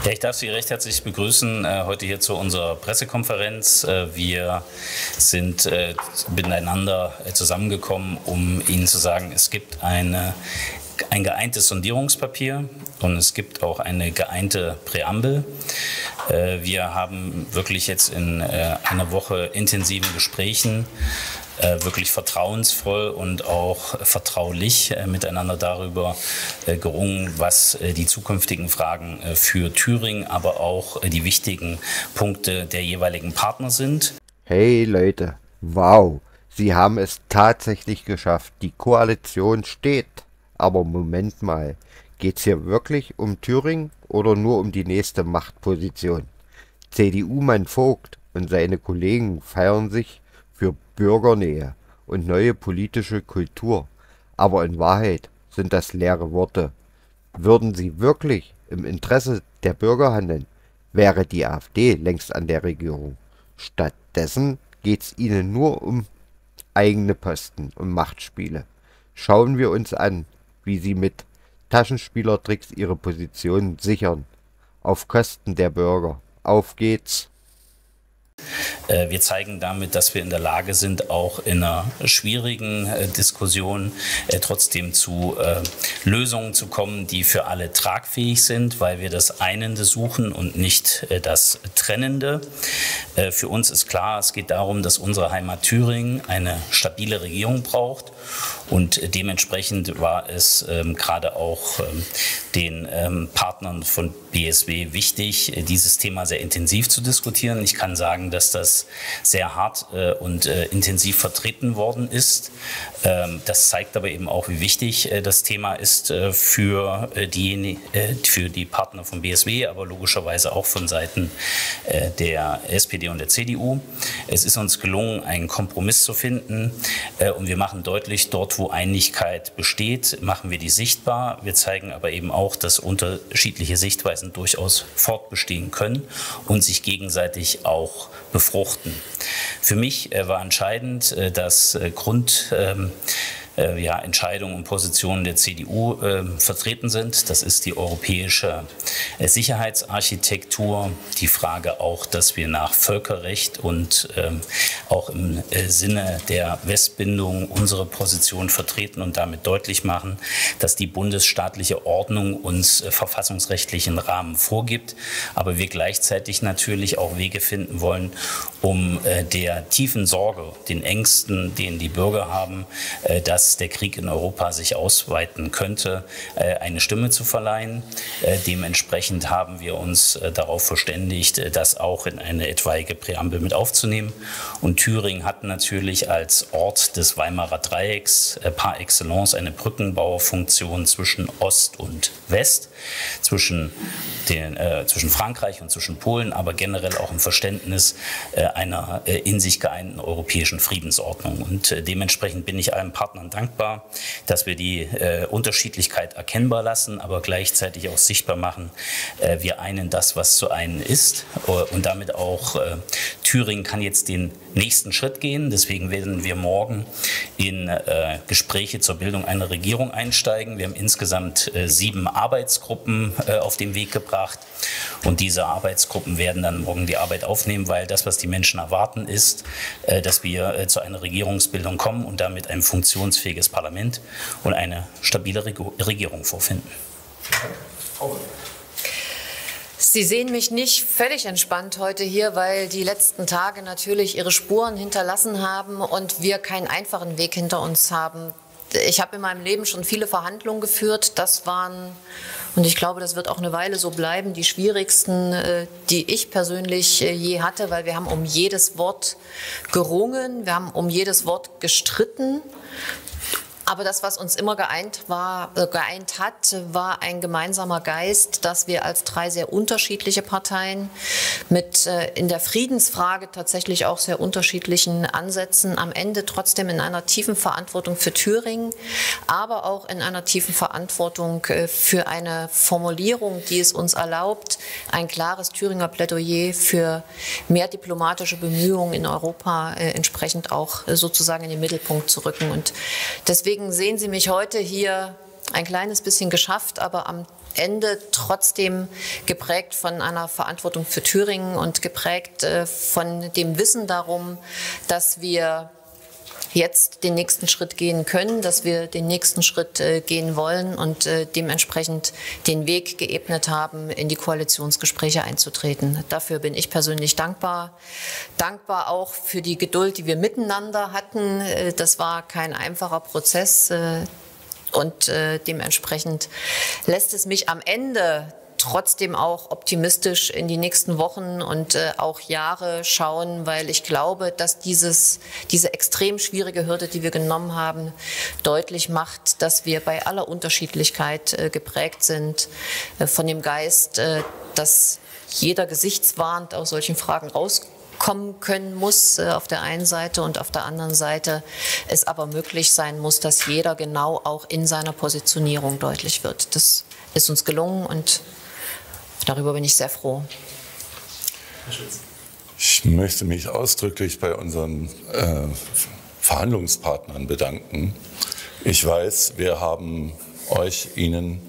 Ja, ich darf Sie recht herzlich begrüßen heute hier zu unserer Pressekonferenz. Wir sind miteinander zusammengekommen, um Ihnen zu sagen, es gibt ein geeintes Sondierungspapier und es gibt auch eine geeinte Präambel. Wir haben wirklich jetzt in einer Woche intensiven Gesprächen wirklich vertrauensvoll und auch vertraulich miteinander darüber gerungen, was die zukünftigen Fragen für Thüringen, aber auch die wichtigen Punkte der jeweiligen Partner sind. Hey Leute, wow, Sie haben es tatsächlich geschafft. Die Koalition steht. Aber Moment mal, geht's hier wirklich um Thüringen oder nur um die nächste Machtposition? CDU-Mann Vogt und seine Kollegen feiern sich für Bürgernähe und neue politische Kultur. Aber in Wahrheit sind das leere Worte. Würden sie wirklich im Interesse der Bürger handeln, wäre die AfD längst an der Regierung. Stattdessen geht's ihnen nur um eigene Posten und Machtspiele. Schauen wir uns an, wie sie mit Taschenspielertricks ihre Position sichern. Auf Kosten der Bürger. Auf geht's! Wir zeigen damit, dass wir in der Lage sind, auch in einer schwierigen Diskussion trotzdem zu Lösungen zu kommen, die für alle tragfähig sind, weil wir das Einende suchen und nicht das Trennende. Für uns ist klar, es geht darum, dass unsere Heimat Thüringen eine stabile Regierung braucht. Und dementsprechend war es gerade auch den Partnern von BSW wichtig, dieses Thema sehr intensiv zu diskutieren. Ich kann sagen, dass das sehr hart und intensiv vertreten worden ist. Das zeigt aber eben auch, wie wichtig das Thema ist für die Partner von BSW, aber logischerweise auch von Seiten der SPD und der CDU. Es ist uns gelungen, einen Kompromiss zu finden und wir machen deutlich, dort wo Einigkeit besteht, machen wir die sichtbar. Wir zeigen aber eben auch, dass unterschiedliche Sichtweisen durchaus fortbestehen können und sich gegenseitig auch befruchten. Für mich war entscheidend, dass Entscheidungen und Positionen der CDU vertreten sind. Das ist die europäische Sicherheitsarchitektur, die Frage auch, dass wir nach Völkerrecht und auch im Sinne der Westbindung unsere Position vertreten und damit deutlich machen, dass die bundesstaatliche Ordnung uns verfassungsrechtlichen Rahmen vorgibt, aber wir gleichzeitig natürlich auch Wege finden wollen, um der tiefen Sorge, den Ängsten, denen die Bürger haben, dass der Krieg in Europa sich ausweiten könnte, eine Stimme zu verleihen. Dementsprechend haben wir uns darauf verständigt, das auch in eine etwaige Präambel mit aufzunehmen. Und Thüringen hat natürlich als Ort des Weimarer Dreiecks par excellence eine Brückenbauerfunktion zwischen Ost und West, zwischen Frankreich und zwischen Polen, aber generell auch im Verständnis einer in sich geeinten europäischen Friedensordnung. Und dementsprechend bin ich allen Partnern dankbar, dass wir die Unterschiedlichkeit erkennbar lassen, aber gleichzeitig auch sichtbar machen, wir einen das, was zu einen ist. Und damit auch Thüringen kann jetzt den nächsten Schritt gehen. Deswegen werden wir morgen in Gespräche zur Bildung einer Regierung einsteigen. Wir haben insgesamt 7 Arbeitsgruppen auf den Weg gebracht. Und diese Arbeitsgruppen werden dann morgen die Arbeit aufnehmen, weil das, was die Menschen erwarten, ist, dass wir zu einer Regierungsbildung kommen und damit ein funktionsfähiges Parlament und eine stabile Regierung vorfinden. Sie sehen mich nicht völlig entspannt heute hier, weil die letzten Tage natürlich ihre Spuren hinterlassen haben und wir keinen einfachen Weg hinter uns haben. Ich habe in meinem Leben schon viele Verhandlungen geführt. Das waren, und ich glaube, das wird auch eine Weile so bleiben, die schwierigsten, die ich persönlich je hatte, weil wir haben um jedes Wort gerungen, wir haben um jedes Wort gestritten. Aber das, was uns immer geeint hat, war ein gemeinsamer Geist, dass wir als 3 sehr unterschiedliche Parteien mit in der Friedensfrage tatsächlich auch sehr unterschiedlichen Ansätzen am Ende trotzdem in einer tiefen Verantwortung für Thüringen, aber auch in einer tiefen Verantwortung für eine Formulierung, die es uns erlaubt, ein klares Thüringer Plädoyer für mehr diplomatische Bemühungen in Europa entsprechend auch sozusagen in den Mittelpunkt zu rücken. Und deswegen sehen Sie mich heute hier ein kleines bisschen geschafft, aber am Ende trotzdem geprägt von einer Verantwortung für Thüringen und geprägt von dem Wissen darum, dass wir jetzt den nächsten Schritt gehen können, dass wir den nächsten Schritt gehen wollen und dementsprechend den Weg geebnet haben, in die Koalitionsgespräche einzutreten. Dafür bin ich persönlich dankbar. Dankbar auch für die Geduld, die wir miteinander hatten. Das war kein einfacher Prozess und dementsprechend lässt es mich am Ende trotzdem auch optimistisch in die nächsten Wochen und auch Jahre schauen, weil ich glaube, dass diese extrem schwierige Hürde, die wir genommen haben, deutlich macht, dass wir bei aller Unterschiedlichkeit geprägt sind von dem Geist, dass jeder gesichtswahrend aus solchen Fragen rauskommen können muss auf der einen Seite und auf der anderen Seite es aber möglich sein muss, dass jeder genau auch in seiner Positionierung deutlich wird. Das ist uns gelungen und darüber bin ich sehr froh. Ich möchte mich ausdrücklich bei unseren Verhandlungspartnern bedanken. Ich weiß, wir haben Ihnen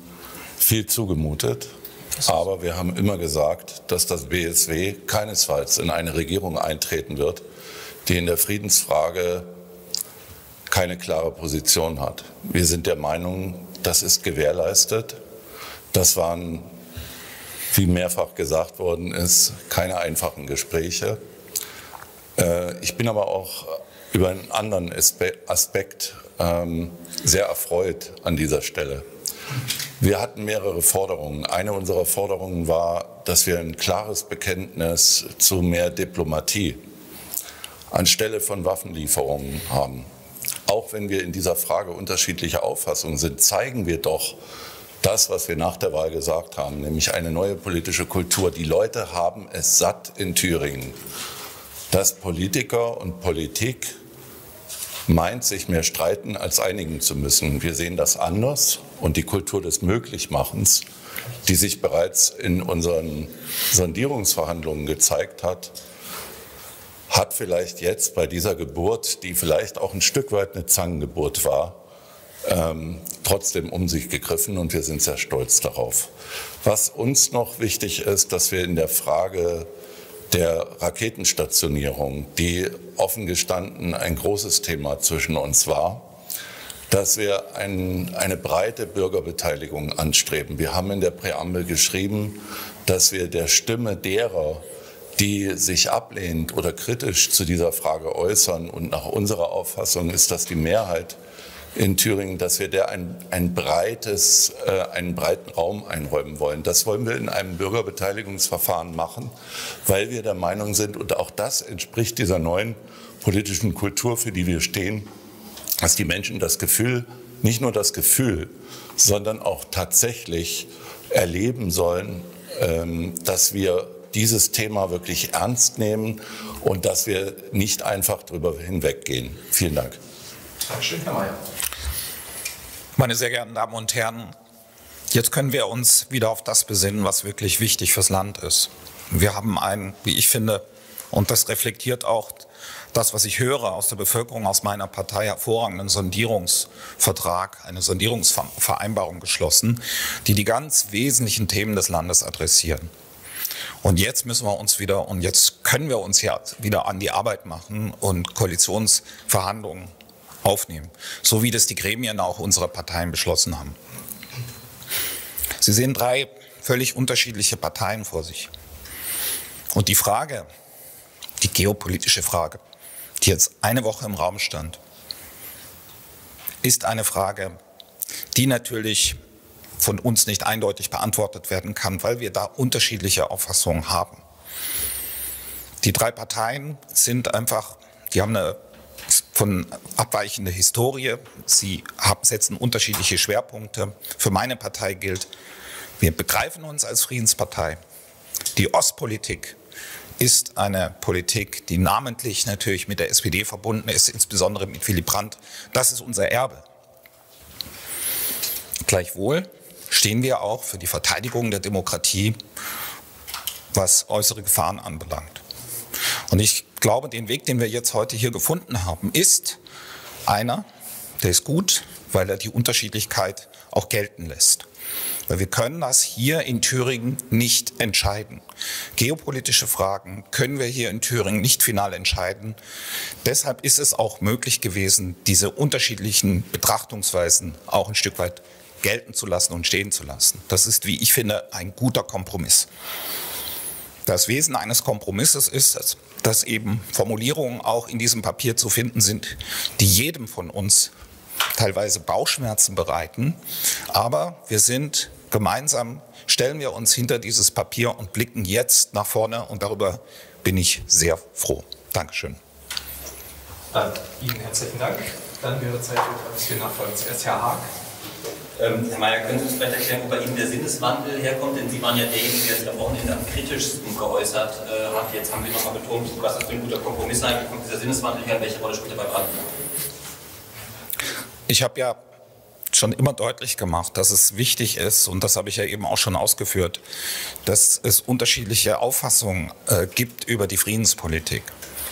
viel zugemutet, aber wir haben immer gesagt, dass das BSW keinesfalls in eine Regierung eintreten wird, die in der Friedensfrage keine klare Position hat. Wir sind der Meinung, das ist gewährleistet. Das waren, wie mehrfach gesagt worden ist, keine einfachen Gespräche. Ich bin aber auch über einen anderen Aspekt sehr erfreut an dieser Stelle. Wir hatten mehrere Forderungen. Eine unserer Forderungen war, dass wir ein klares Bekenntnis zu mehr Diplomatie anstelle von Waffenlieferungen haben. Auch wenn wir in dieser Frage unterschiedlicher Auffassung sind, zeigen wir doch das, was wir nach der Wahl gesagt haben, nämlich eine neue politische Kultur. Die Leute haben es satt in Thüringen, dass Politiker und Politik meint, sich mehr streiten als einigen zu müssen. Wir sehen das anders und die Kultur des Möglichmachens, die sich bereits in unseren Sondierungsverhandlungen gezeigt hat, hat vielleicht jetzt bei dieser Geburt, die vielleicht auch ein Stück weit eine Zangengeburt war, trotzdem um sich gegriffen und wir sind sehr stolz darauf. Was uns noch wichtig ist, dass wir in der Frage der Raketenstationierung, die offen gestanden ein großes Thema zwischen uns war, dass wir eine breite Bürgerbeteiligung anstreben. Wir haben in der Präambel geschrieben, dass wir der Stimme derer, die sich ablehnend oder kritisch zu dieser Frage äußern, und nach unserer Auffassung ist das die Mehrheit in Thüringen, dass wir der einen breiten Raum einräumen wollen. Das wollen wir in einem Bürgerbeteiligungsverfahren machen, weil wir der Meinung sind, und auch das entspricht dieser neuen politischen Kultur, für die wir stehen, dass die Menschen das Gefühl, nicht nur das Gefühl, sondern auch tatsächlich erleben sollen, dass wir dieses Thema wirklich ernst nehmen und dass wir nicht einfach darüber hinweggehen. Vielen Dank. Dankeschön, Herr Mayer. Meine sehr geehrten Damen und Herren, jetzt können wir uns wieder auf das besinnen, was wirklich wichtig fürs Land ist. Wir haben einen, wie ich finde, und das reflektiert auch das, was ich höre aus der Bevölkerung, aus meiner Partei, hervorragenden Sondierungsvertrag, eine Sondierungsvereinbarung geschlossen, die die ganz wesentlichen Themen des Landes adressieren. Und jetzt müssen wir uns wieder, und jetzt können wir uns ja wieder an die Arbeit machen und Koalitionsverhandlungen aufnehmen, so wie das die Gremien auch unserer Parteien beschlossen haben. Sie sehen 3 völlig unterschiedliche Parteien vor sich. Und die Frage, die geopolitische Frage, die jetzt eine Woche im Raum stand, ist eine Frage, die natürlich von uns nicht eindeutig beantwortet werden kann, weil wir da unterschiedliche Auffassungen haben. Die 3 Parteien sind einfach, die haben eine von abweichende Historie, sie setzen unterschiedliche Schwerpunkte. Für meine Partei gilt, wir begreifen uns als Friedenspartei. Die Ostpolitik ist eine Politik, die namentlich natürlich mit der SPD verbunden ist, insbesondere mit Willy Brandt. Das ist unser Erbe. Gleichwohl stehen wir auch für die Verteidigung der Demokratie, was äußere Gefahren anbelangt. Und ich glaube, den Weg, den wir jetzt heute hier gefunden haben, ist einer, der ist gut, weil er die Unterschiedlichkeit auch gelten lässt. Weil wir können das hier in Thüringen nicht entscheiden. Geopolitische Fragen können wir hier in Thüringen nicht final entscheiden. Deshalb ist es auch möglich gewesen, diese unterschiedlichen Betrachtungsweisen auch ein Stück weit gelten zu lassen und stehen zu lassen. Das ist, wie ich finde, ein guter Kompromiss. Das Wesen eines Kompromisses ist, dass eben Formulierungen auch in diesem Papier zu finden sind, die jedem von uns teilweise Bauchschmerzen bereiten. Aber wir sind gemeinsam, stellen wir uns hinter dieses Papier und blicken jetzt nach vorne. Und darüber bin ich sehr froh. Dankeschön. Dann Ihnen herzlichen Dank. Dann wäre Zeit für ein bisschen Nachfolgen. Zuerst Herr Haag. Herr Mayer, können Sie uns vielleicht erklären, wo bei Ihnen der Sinneswandel herkommt? Denn Sie waren ja derjenige, der sich am Wochenende am kritischsten geäußert hat. Jetzt haben Sie nochmal betont, was das für ein guter Kompromiss sei. Wie kommt dieser Sinneswandel her? Welche Rolle spielt er bei Brandenburg? Ich habe ja schon immer deutlich gemacht, dass es wichtig ist, und das habe ich ja eben auch schon ausgeführt, dass es unterschiedliche Auffassungen gibt über die Friedenspolitik.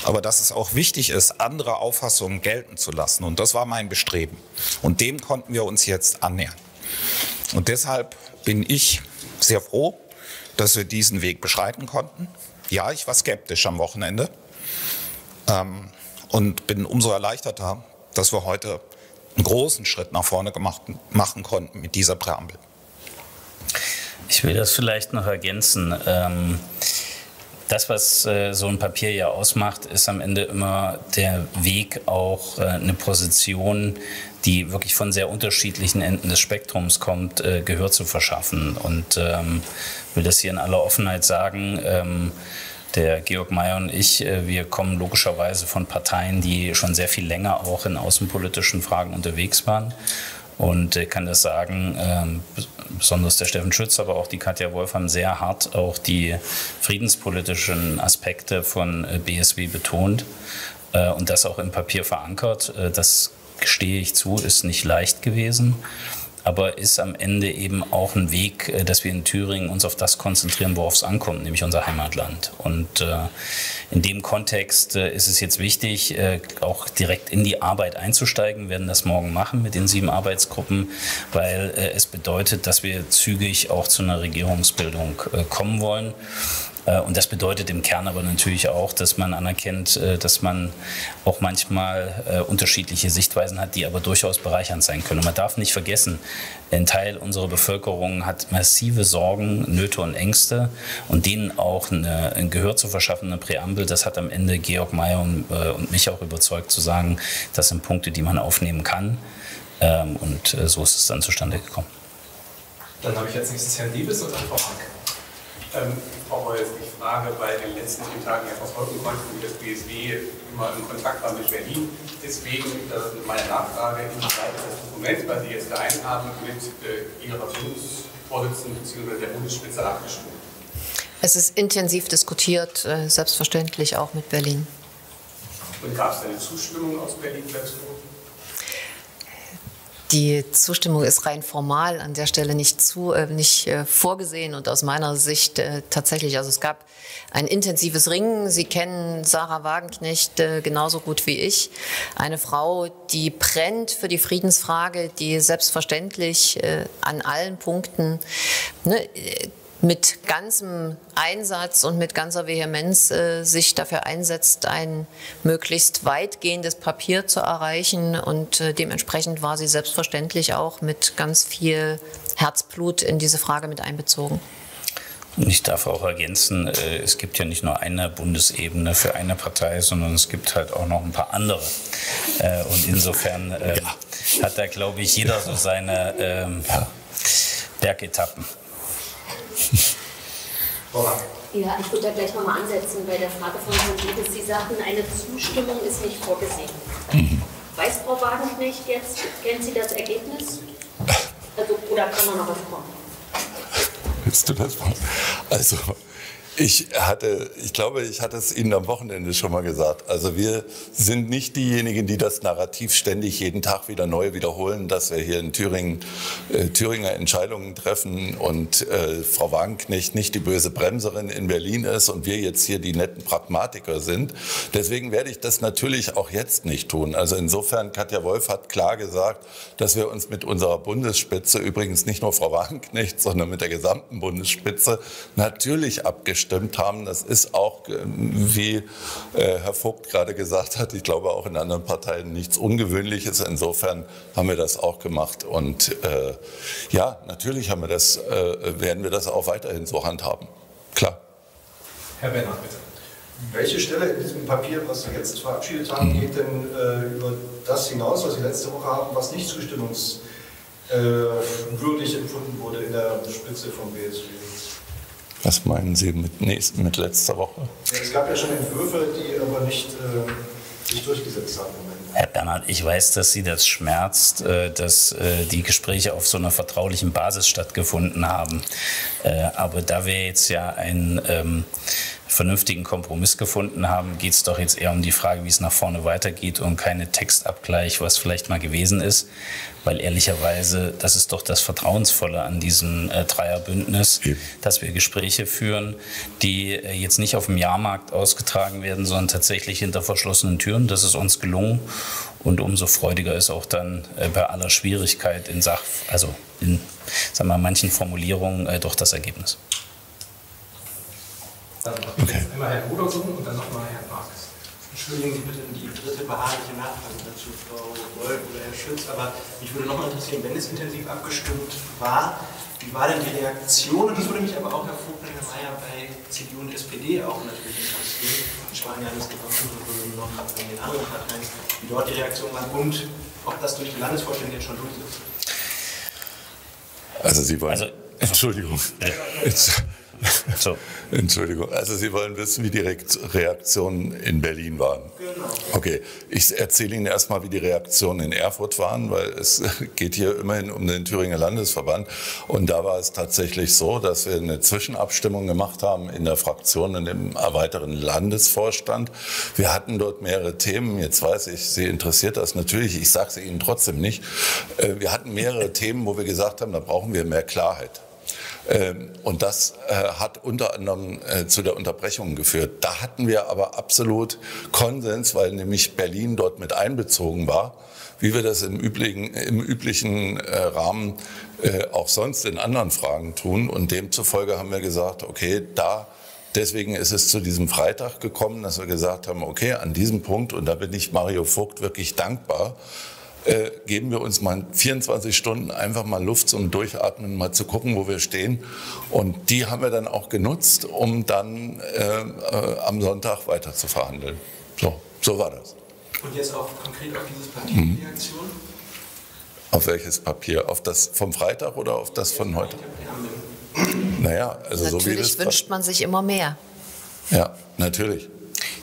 Aber dass es auch wichtig ist, andere Auffassungen gelten zu lassen. Und das war mein Bestreben. Und dem konnten wir uns jetzt annähern. Und deshalb bin ich sehr froh, dass wir diesen Weg beschreiten konnten. Ja, ich war skeptisch am Wochenende und bin umso erleichterter, dass wir heute einen großen Schritt nach vorne machen konnten mit dieser Präambel. Ich will das vielleicht noch ergänzen. Das, was so ein Papier ja ausmacht, ist am Ende immer der Weg, auch eine Position, die wirklich von sehr unterschiedlichen Enden des Spektrums kommt, Gehör zu verschaffen. Und will das hier in aller Offenheit sagen, der Georg Mayer und ich, wir kommen logischerweise von Parteien, die schon sehr viel länger auch in außenpolitischen Fragen unterwegs waren. Und ich kann das sagen, besonders der Steffen Schütz, aber auch die Katja Wolf haben sehr hart auch die friedenspolitischen Aspekte von BSW betont und das auch im Papier verankert. Das gestehe ich zu, ist nicht leicht gewesen, aber ist am Ende eben auch ein Weg, dass wir in Thüringen uns auf das konzentrieren, worauf es ankommt, nämlich unser Heimatland. Und in dem Kontext ist es jetzt wichtig, auch direkt in die Arbeit einzusteigen. Wir werden das morgen machen mit den 7 Arbeitsgruppen, weil es bedeutet, dass wir zügig auch zu einer Regierungsbildung kommen wollen. Und das bedeutet im Kern aber natürlich auch, dass man anerkennt, dass man auch manchmal unterschiedliche Sichtweisen hat, die aber durchaus bereichernd sein können. Und man darf nicht vergessen, ein Teil unserer Bevölkerung hat massive Sorgen, Nöte und Ängste und denen auch ein Gehör zu verschaffen, eine Präambel, das hat am Ende Georg Mayer und mich auch überzeugt zu sagen, das sind Punkte, die man aufnehmen kann. Und so ist es dann zustande gekommen. Dann habe ich jetzt nächstes Herrn Liebes und dann Frau Hack. Frau Heuss, ich frage, bei den letzten 4 Tagen ja verfolgen konnten, wie das BSW immer in Kontakt war mit Berlin. Deswegen meine Nachfrage, inwieweit ist das Dokument, was Sie jetzt da haben, mit Ihrer Bundesvorsitzenden bzw. der Bundesspitze abgestimmt? Es ist intensiv diskutiert, selbstverständlich auch mit Berlin. Und gab es eine Zustimmung aus Berlin dazu? Die Zustimmung ist rein formal an der Stelle nicht vorgesehen und aus meiner Sicht tatsächlich, also es gab ein intensives Ringen. Sie kennen Sarah Wagenknecht genauso gut wie ich. Eine Frau, die brennt für die Friedensfrage, die selbstverständlich an allen Punkten mit ganzem Einsatz und mit ganzer Vehemenz sich dafür einsetzt, ein möglichst weitgehendes Papier zu erreichen. Und dementsprechend war sie selbstverständlich auch mit ganz viel Herzblut in diese Frage mit einbezogen. Und ich darf auch ergänzen, es gibt ja nicht nur eine Bundesebene für eine Partei, sondern es gibt halt auch noch ein paar andere. Und insofern hat da, glaube ich, jeder so seine Bergetappen. Ja, ich würde da gleich nochmal ansetzen bei der Frage von Herrn Liebes. Sie sagten, eine Zustimmung ist nicht vorgesehen. Weiß Frau Wagenknecht jetzt, kennt sie das Ergebnis? Also, oder kann man noch was kommen? Willst du das mal? Also, Ich glaube, ich hatte es Ihnen am Wochenende schon mal gesagt. Also wir sind nicht diejenigen, die das Narrativ ständig jeden Tag wieder neu wiederholen, dass wir hier in Thüringen Thüringer Entscheidungen treffen und Frau Wagenknecht nicht die böse Bremserin in Berlin ist und wir jetzt hier die netten Pragmatiker sind. Deswegen werde ich das natürlich auch jetzt nicht tun. Also insofern, Katja Wolf hat klar gesagt, dass wir uns mit unserer Bundesspitze, übrigens nicht nur Frau Wagenknecht, sondern mit der gesamten Bundesspitze, natürlich abgestimmt haben. Das ist auch, wie Herr Vogt gerade gesagt hat, ich glaube auch in anderen Parteien nichts Ungewöhnliches. Insofern haben wir das auch gemacht. Und ja, natürlich werden wir das auch weiterhin so handhaben. Klar. Herr Bernhard, bitte. Welche Stelle in diesem Papier, was Sie jetzt verabschiedet haben, geht denn über das hinaus, was Sie letzte Woche haben, was nicht zustimmungswürdig empfunden wurde in der Spitze vom BSW? Was meinen Sie mit letzter Woche? Ja, es gab ja schon Entwürfe, die aber nicht sich durchgesetzt haben. Herr Bernhard, ich weiß, dass Sie das schmerzt, dass die Gespräche auf so einer vertraulichen Basis stattgefunden haben. Aber da wir jetzt ja einen vernünftigen Kompromiss gefunden haben, geht es doch jetzt eher um die Frage, wie es nach vorne weitergeht und keine Textabgleich, was vielleicht mal gewesen ist. Weil ehrlicherweise, das ist doch das Vertrauensvolle an diesem Dreierbündnis, dass wir Gespräche führen, die jetzt nicht auf dem Jahrmarkt ausgetragen werden, sondern tatsächlich hinter verschlossenen Türen. Das ist uns gelungen und umso freudiger ist auch dann bei aller Schwierigkeit in sagen wir mal, manchen Formulierungen doch das Ergebnis. Okay. Einmal Herrn Rudolph und dann nochmal Herrn Marx. Entschuldigen Sie bitte die dritte beharrliche Nachfrage dazu, Frau Wolf oder Herr Schütz, aber mich würde nochmal interessieren, wenn es intensiv abgestimmt war, wie war denn die Reaktion? Und das würde mich aber auch, Herr Vogt und Herr Mayer, bei CDU und SPD auch natürlich interessieren. In Spanien ist es noch in den anderen Parteien, wie dort die Reaktion war und ob das durch die Landesvorstände jetzt schon durch ist. Also Sie wollen... Entschuldigung. Entschuldigung, also Sie wollen wissen, wie die Reaktionen in Berlin waren? Genau. Okay, ich erzähle Ihnen erstmal, wie die Reaktionen in Erfurt waren, weil es geht hier immerhin um den Thüringer Landesverband. Und da war es tatsächlich so, dass wir eine Zwischenabstimmung gemacht haben in der Fraktion, in dem erweiterten Landesvorstand. Wir hatten dort mehrere Themen. Jetzt weiß ich, Sie interessiert das natürlich. Ich sage es Ihnen trotzdem nicht. Wir hatten mehrere Themen, wo wir gesagt haben, da brauchen wir mehr Klarheit. Und das hat unter anderem zu der Unterbrechung geführt. Da hatten wir aber absolut Konsens, weil nämlich Berlin dort mit einbezogen war, wie wir das im üblichen Rahmen auch sonst in anderen Fragen tun. Und demzufolge haben wir gesagt, okay, deswegen ist es zu diesem Freitag gekommen, dass wir gesagt haben, okay, an diesem Punkt, und da bin ich Mario Vogt wirklich dankbar, geben wir uns mal 24 Stunden einfach mal Luft zum Durchatmen, mal zu gucken, wo wir stehen. Und die haben wir dann auch genutzt, um dann am Sonntag weiter zu verhandeln. So war das. Und jetzt auch konkret auf dieses Papier die Reaktion? Auf welches Papier? Auf das vom Freitag oder auf das von heute? Naja, also natürlich so wie das wünscht man sich immer mehr. Ja, natürlich.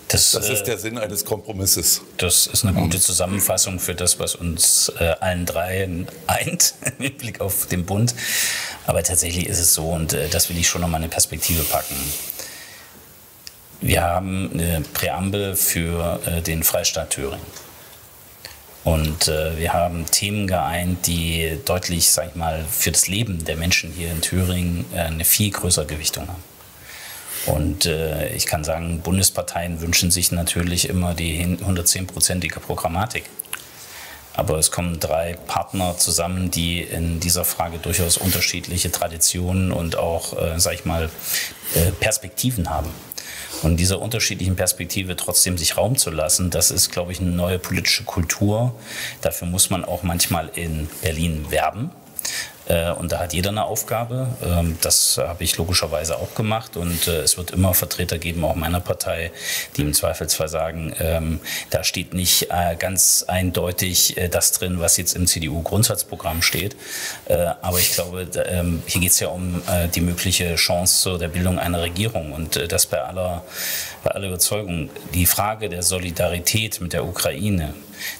Das ist der Sinn eines Kompromisses. Das ist eine gute Zusammenfassung für das, was uns allen dreien eint mit Blick auf den Bund. Aber tatsächlich ist es so, und das will ich schon nochmal eine Perspektive packen. Wir haben eine Präambel für den Freistaat Thüringen. Und wir haben Themen geeint, die deutlich, sag ich mal, für das Leben der Menschen hier in Thüringen eine viel größere Gewichtung haben. Und ich kann sagen, Bundesparteien wünschen sich natürlich immer die 110-prozentige Programmatik. Aber es kommen drei Partner zusammen, die in dieser Frage durchaus unterschiedliche Traditionen und auch, sag ich mal, Perspektiven haben. Und dieser unterschiedlichen Perspektive trotzdem sich Raum zu lassen, das ist, glaube ich, eine neue politische Kultur. Dafür muss man auch manchmal in Berlin werben. Und da hat jeder eine Aufgabe. Das habe ich logischerweise auch gemacht. Und es wird immer Vertreter geben, auch meiner Partei, die im Zweifelsfall sagen, da steht nicht ganz eindeutig das drin, was jetzt im CDU-Grundsatzprogramm steht. Aber ich glaube, hier geht es ja um die mögliche Chance zu der Bildung einer Regierung. Und das bei aller Überzeugung. Die Frage der Solidarität mit der Ukraine,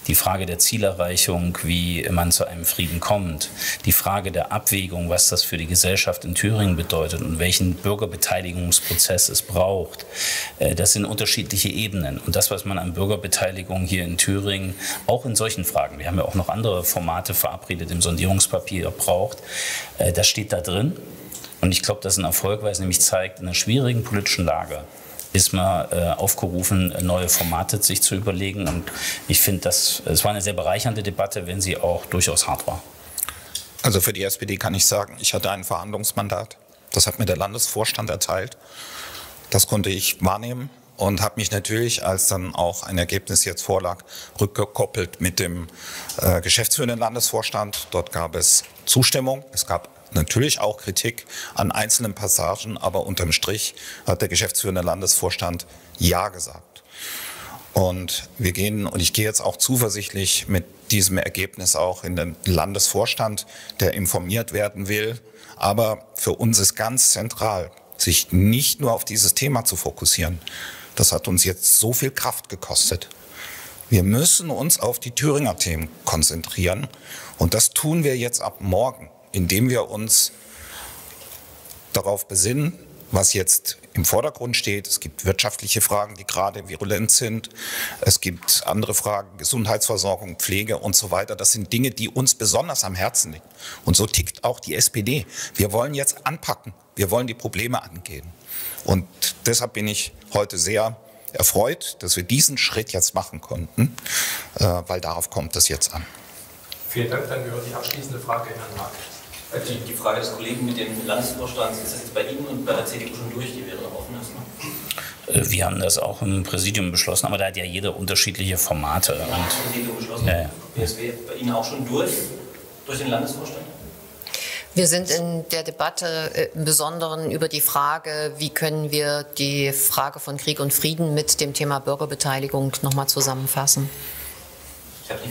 die Frage der Zielerreichung, wie man zu einem Frieden kommt, die Frage der Abwägung, was das für die Gesellschaft in Thüringen bedeutet und welchen Bürgerbeteiligungsprozess es braucht, das sind unterschiedliche Ebenen. Und das, was man an Bürgerbeteiligung hier in Thüringen, auch in solchen Fragen, wir haben ja auch noch andere Formate verabredet im Sondierungspapier, braucht, das steht da drin. Und ich glaube, das ist ein Erfolg, weil es nämlich zeigt, in einer schwierigen politischen Lage ist man aufgerufen, neue Formate sich zu überlegen. Und ich finde, es war eine sehr bereichernde Debatte, wenn sie auch durchaus hart war. Also für die SPD kann ich sagen, ich hatte ein Verhandlungsmandat. Das hat mir der Landesvorstand erteilt. Das konnte ich wahrnehmen und habe mich natürlich, als dann auch ein Ergebnis jetzt vorlag, rückgekoppelt mit dem geschäftsführenden Landesvorstand. Dort gab es Zustimmung. Es gab natürlich auch Kritik an einzelnen Passagen, aber unterm Strich hat der geschäftsführende Landesvorstand Ja gesagt. Und ich gehe jetzt auch zuversichtlich mit diesem Ergebnis auch in den Landesvorstand, der informiert werden will. Aber für uns ist ganz zentral, sich nicht nur auf dieses Thema zu fokussieren. Das hat uns jetzt so viel Kraft gekostet. Wir müssen uns auf die Thüringer Themen konzentrieren. Und das tun wir jetzt ab morgen, indem wir uns darauf besinnen, was jetzt im Vordergrund steht. Es gibt wirtschaftliche Fragen, die gerade virulent sind. Es gibt andere Fragen, Gesundheitsversorgung, Pflege und so weiter. Das sind Dinge, die uns besonders am Herzen liegen. Und so tickt auch die SPD. Wir wollen jetzt anpacken. Wir wollen die Probleme angehen. Und deshalb bin ich heute sehr erfreut, dass wir diesen Schritt jetzt machen konnten, weil darauf kommt es jetzt an. Vielen Dank. Dann gehört die abschließende Frage in Herrn Mark. Die Frage des Kollegen mit dem Landesvorstand, ist das jetzt bei Ihnen und bei der CDU schon durch, die wäre noch offen erstmal? Wir haben das auch im Präsidium beschlossen, aber da hat ja jeder unterschiedliche Formate. Ja, und Präsidium beschlossen. Ja. BSW bei Ihnen auch schon durch den Landesvorstand? Wir sind in der Debatte im Besonderen über die Frage, wie können wir die Frage von Krieg und Frieden mit dem Thema Bürgerbeteiligung nochmal zusammenfassen.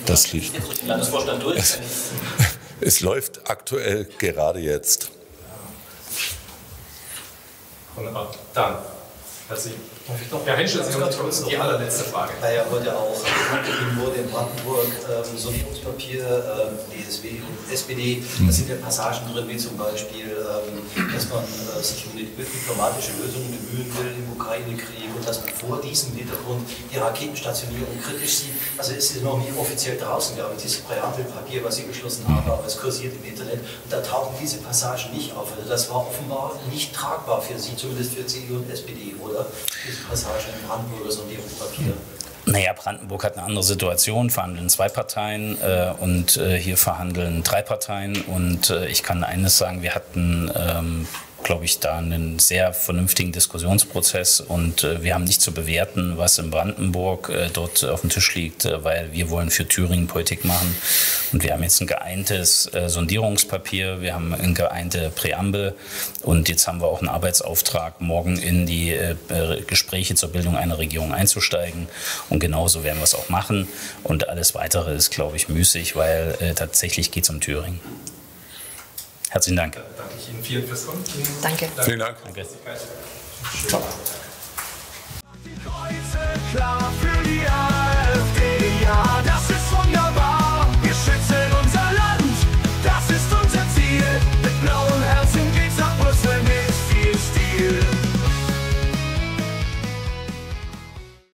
Das liegt. Jetzt durch den Landesvorstand durch? Es läuft aktuell gerade jetzt. Wunderbar. Dann, Herr Henschel, Sie haben die allerletzte Frage. Weil ja heute auch angegeben wurde in Brandenburg, Sondierungspapier, BSW und SPD, da sind ja Passagen drin, wie zum Beispiel, dass man sich um eine diplomatische Lösung bemühen will im Ukraine-Krieg und dass man vor diesem Hintergrund die Raketenstationierung kritisch sieht. Also es ist noch nicht offiziell draußen, glaube ich, dieses Präambelpapier, was Sie beschlossen haben, aber es kursiert im Internet und da tauchen diese Passagen nicht auf. Also das war offenbar nicht tragbar für Sie, zumindest für CDU und SPD, oder? Diese Passage im Brandenburger Sondierungspapier. Naja, Brandenburg hat eine andere Situation, verhandeln 2 Parteien und hier verhandeln 3 Parteien. Und ich kann eines sagen, wir hatten, glaube ich, da einen sehr vernünftigen Diskussionsprozess und wir haben nicht zu bewerten, was in Brandenburg dort auf dem Tisch liegt, weil wir wollen für Thüringen Politik machen und wir haben jetzt ein geeintes Sondierungspapier, wir haben eine geeinte Präambel und jetzt haben wir auch einen Arbeitsauftrag, morgen in die Gespräche zur Bildung einer Regierung einzusteigen und genauso werden wir es auch machen und alles Weitere ist, glaube ich, müßig, weil tatsächlich geht es um Thüringen. Herzlichen Dank. Danke ich Ihnen vielen fürs Kommen. Danke. Vielen Dank. Danke. Schön. Klar für die